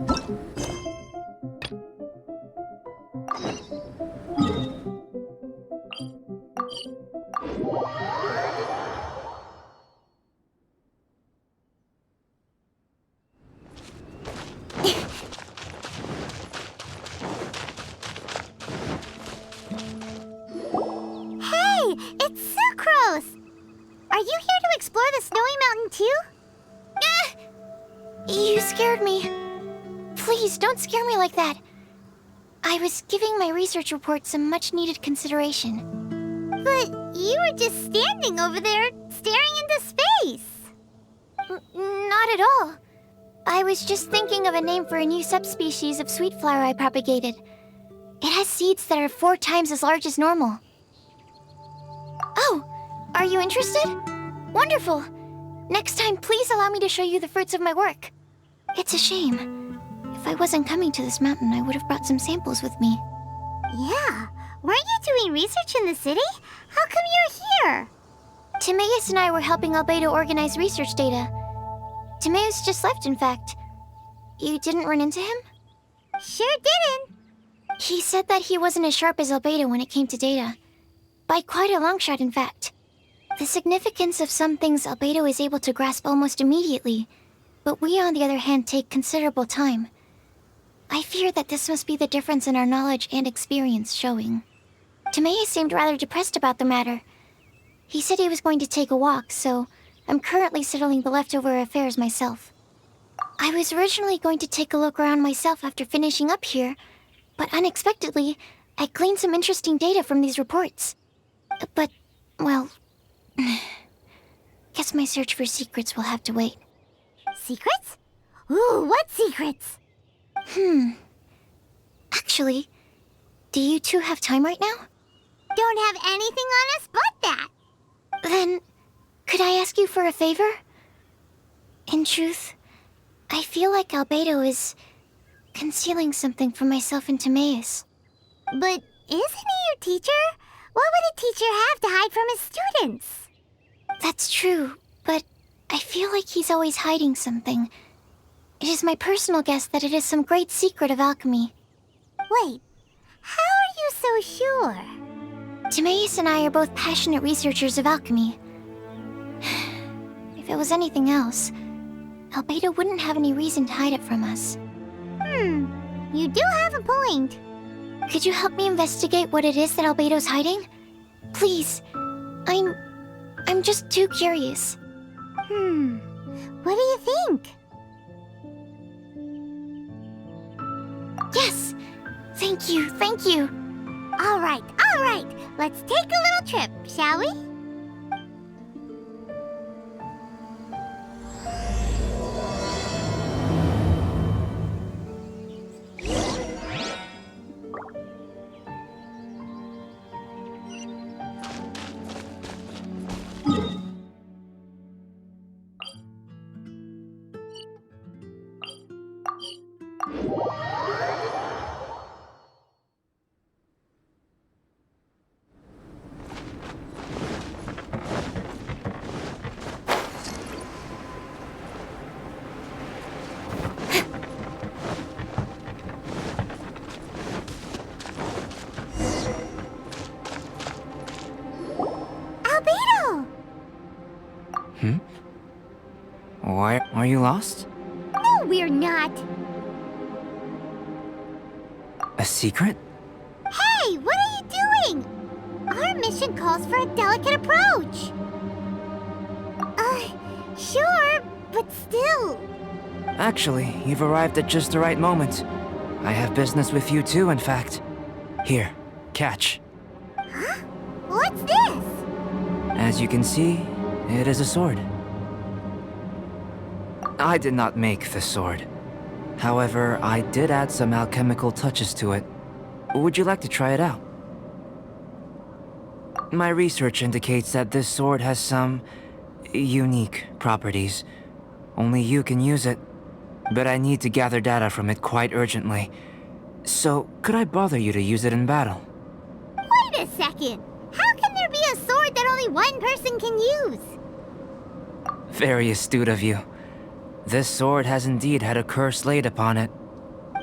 Hey, it's Sucrose! Are you here to explore the snowy mountain too? You scared me. Please, don't scare me like that. I was giving my research report some much-needed consideration. But you were just standing over there, staring into space. Not at all. I was just thinking of a name for a new subspecies of sweet flower I propagated. It has seeds that are 4 times as large as normal. Oh, are you interested? Wonderful. Next time, please allow me to show you the fruits of my work. It's a shame. If I wasn't coming to this mountain, I would have brought some samples with me. Yeah, weren't you doing research in the city? How come you're here? Timaeus and I were helping Albedo organize research data. Timaeus just left, in fact. You didn't run into him? Sure didn't. He said that he wasn't as sharp as Albedo when it came to data. By quite a long shot, in fact. The significance of some things Albedo is able to grasp almost immediately, but we, on the other hand, take considerable time. I fear that this must be the difference in our knowledge and experience showing. Timaeus seemed rather depressed about the matter. He said he was going to take a walk, so I'm currently settling the leftover affairs myself. I was originally going to take a look around myself after finishing up here, but unexpectedly, I gleaned some interesting data from these reports. But, well, guess my search for secrets will have to wait. Secrets? Ooh, what secrets? Actually, do you two have time right now? Don't have anything on us but that. Then, could I ask you for a favor? In truth, I feel like Albedo is concealing something from myself and Timaeus. But isn't he your teacher? What would a teacher have to hide from his students? That's true, but I feel like he's always hiding something. It is my personal guess that it is some great secret of alchemy. Wait, how are you so sure? Timaeus and I are both passionate researchers of alchemy. If it was anything else, Albedo wouldn't have any reason to hide it from us. You do have a point. Could you help me investigate what it is that Albedo's hiding? Please. I'm just too curious. What do you think? Yes! Thank you, thank you! All right. Let's take a little trip, shall we? Why are you lost? No, we're not. A secret? Hey, what are you doing? Our mission calls for a delicate approach. Sure, but still. Actually, you've arrived at just the right moment. I have business with you too, in fact. Here, catch. Huh? What's this? As you can see, it is a sword. I did not make the sword. However, I did add some alchemical touches to it. Would you like to try it out? My research indicates that this sword has some unique properties. Only you can use it. But I need to gather data from it quite urgently. So, could I bother you to use it in battle? Wait a second. How can there be a sword that only one person can use? Very astute of you. This sword has indeed had a curse laid upon it.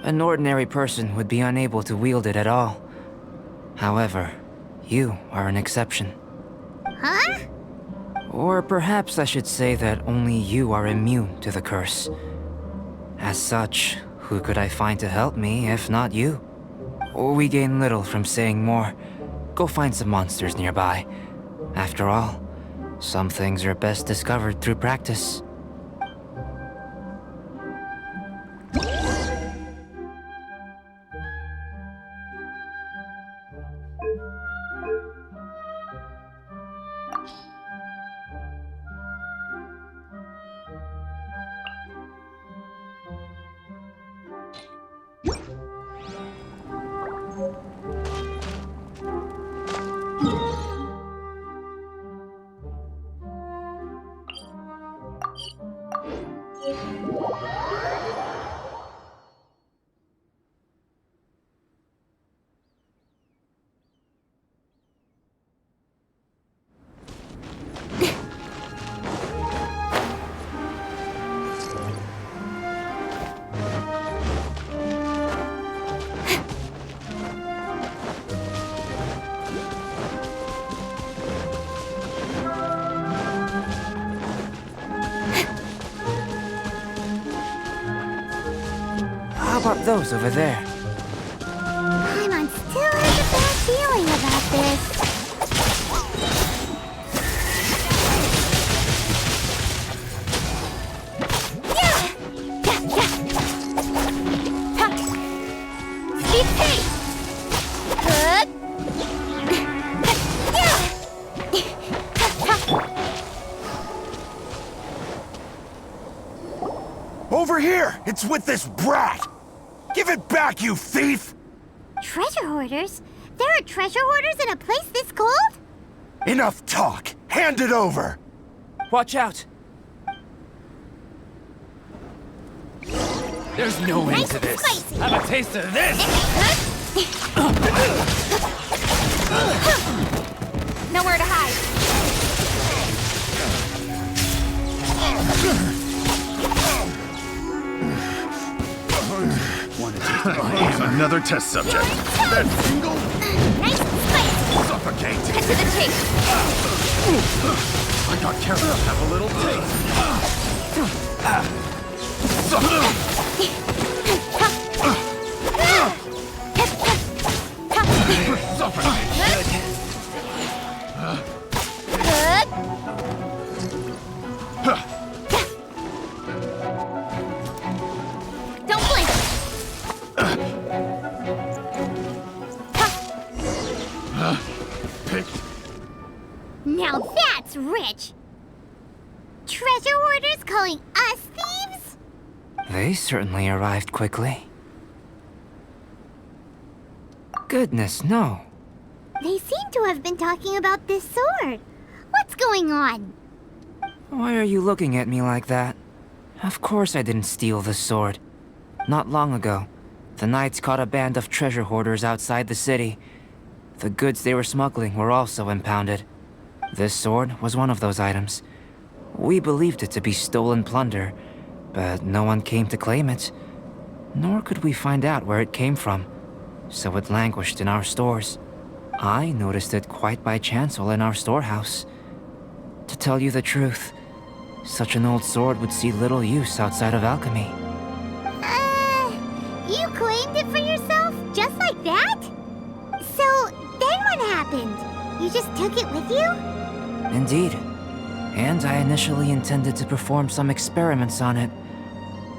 An ordinary person would be unable to wield it at all. However, you are an exception. Huh? Or perhaps I should say that only you are immune to the curse. As such, who could I find to help me if not you? We gain little from saying more. Go find some monsters nearby. After all, some things are best discovered through practice. How about those over there? Paimon still has a bad feeling about this. Speed pace! Over here! It's with this brat! Give it back, you thief! Treasure hoarders? There are treasure hoarders in a place this cold? Enough talk! Hand it over! Watch out! There's no end to this. Spicy. Have a taste of this! Nowhere to hide. Another test subject. That single Nice and spicy. suffocate. Cut to the chase. I got careful. Have a little Don't blink. Picked. Now that's rich. Treasure hoarders calling us thieves? They certainly arrived quickly. Goodness, no. They seem to have been talking about this sword. What's going on? Why are you looking at me like that? Of course I didn't steal the sword. Not long ago, the Knights caught a band of treasure hoarders outside the city. The goods they were smuggling were also impounded. This sword was one of those items. We believed it to be stolen plunder, but no one came to claim it. Nor could we find out where it came from, so it languished in our stores. I noticed it quite by chance while in our storehouse. To tell you the truth, such an old sword would see little use outside of alchemy. You claimed it for yourself? Just like that? So, then what happened? You just took it with you? Indeed. And I initially intended to perform some experiments on it,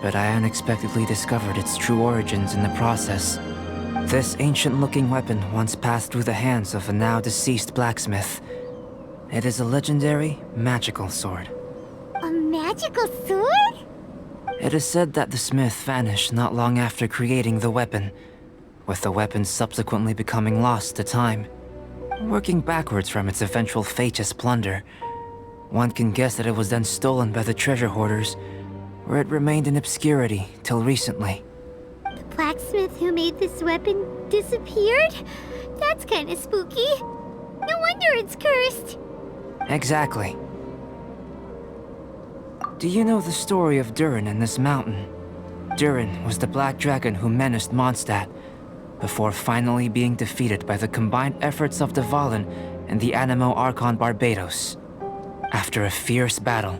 but I unexpectedly discovered its true origins in the process. This ancient-looking weapon once passed through the hands of a now-deceased blacksmith. It is a legendary, magical sword. A magical sword? It is said that the smith vanished not long after creating the weapon, with the weapon subsequently becoming lost to time. Working backwards from its eventual fate as plunder, one can guess that it was then stolen by the treasure hoarders, where it remained in obscurity till recently. The blacksmith who made this weapon disappeared? That's kinda spooky. No wonder it's cursed. Exactly. Do you know the story of Durin and this mountain? Durin was the Black Dragon who menaced Mondstadt, before finally being defeated by the combined efforts of the Valen and the Animo Archon Barbados. After a fierce battle,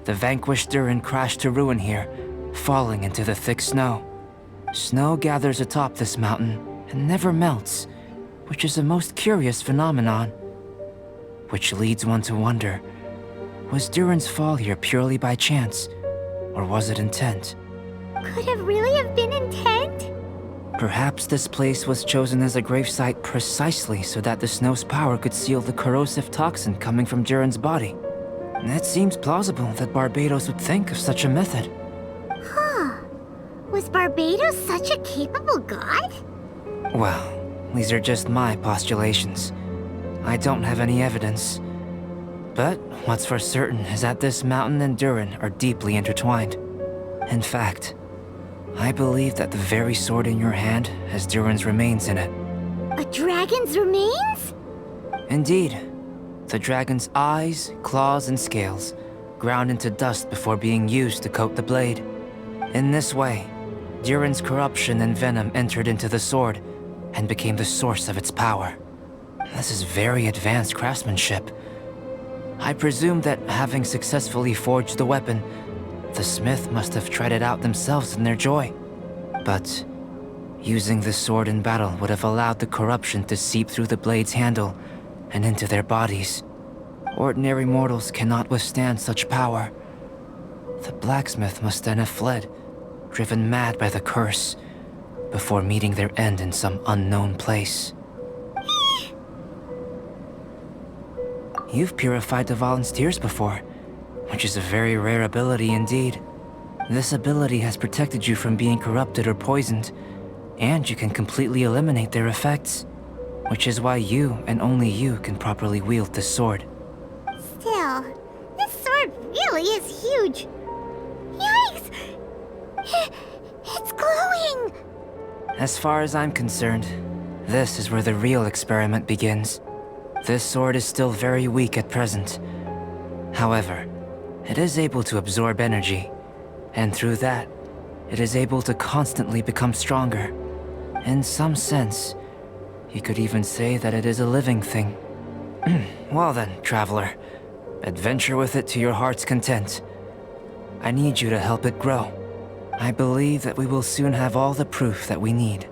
the vanquished Durin crashed to ruin here, falling into the thick snow. Snow gathers atop this mountain and never melts, which is a most curious phenomenon. Which leads one to wonder, was Durin's fall here purely by chance, or was it intent? Could it really have been intent? Perhaps this place was chosen as a gravesite precisely so that the snow's power could seal the corrosive toxin coming from Durin's body. It seems plausible that Barbados would think of such a method. Huh. Was Barbados such a capable god? Well, these are just my postulations. I don't have any evidence. But what's for certain is that this mountain and Durin are deeply intertwined. In fact, I believe that the very sword in your hand has Durin's remains in it. A dragon's remains? Indeed. The dragon's eyes, claws, and scales ground into dust before being used to coat the blade. In this way, Durin's corruption and venom entered into the sword and became the source of its power. This is very advanced craftsmanship. I presume that having successfully forged the weapon, the smith must have tried it out themselves in their joy. But using the sword in battle would have allowed the corruption to seep through the blade's handle and into their bodies. Ordinary mortals cannot withstand such power. The blacksmith must then have fled, driven mad by the curse, before meeting their end in some unknown place. You've purified the Valen's tears before, which is a very rare ability indeed. This ability has protected you from being corrupted or poisoned, and you can completely eliminate their effects, which is why you and only you can properly wield this sword. Still, this sword really is huge. Yikes! It's glowing! As far as I'm concerned, this is where the real experiment begins. This sword is still very weak at present. However, it is able to absorb energy, and through that, it is able to constantly become stronger. In some sense, you could even say that it is a living thing. Well then, traveler, adventure with it to your heart's content. I need you to help it grow. I believe that we will soon have all the proof that we need.